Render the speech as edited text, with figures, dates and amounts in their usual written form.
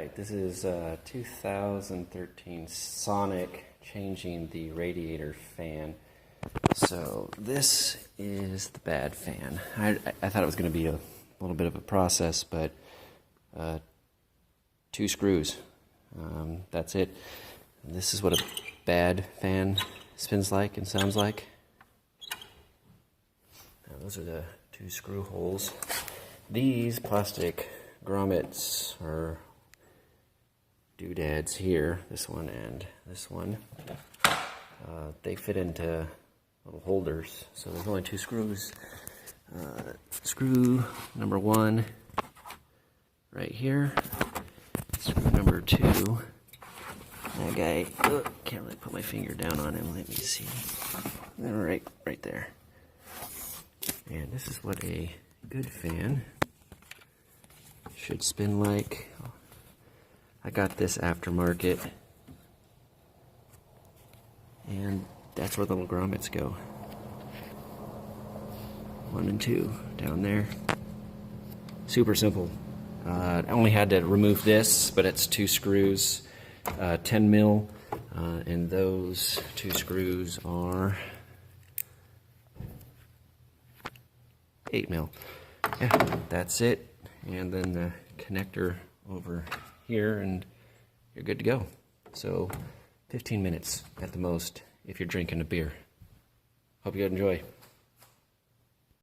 Alright, this is 2013 Sonic changing the radiator fan. So this is the bad fan. I thought it was going to be a little bit of a process, but 2 screws. That's it. And this is what a bad fan spins like and sounds like. Now, those are the 2 screw holes. These plastic grommets are doodads here, this one and this one. They fit into little holders, so there's only 2 screws. Screw number 1 right here. Screw number 2. That guy, can't really put my finger down on him. Let me see. Right there. And this is what a good fan should spin like. I got this aftermarket, and that's where the little grommets go. 1 and 2 down there. Super simple. I only had to remove this, but it's 2 screws, 10 mil, and those 2 screws are 8 mil. Yeah, that's it. And then the connector over here, and you're good to go. So 15 minutes at the most if you're drinking a beer. Hope you enjoy.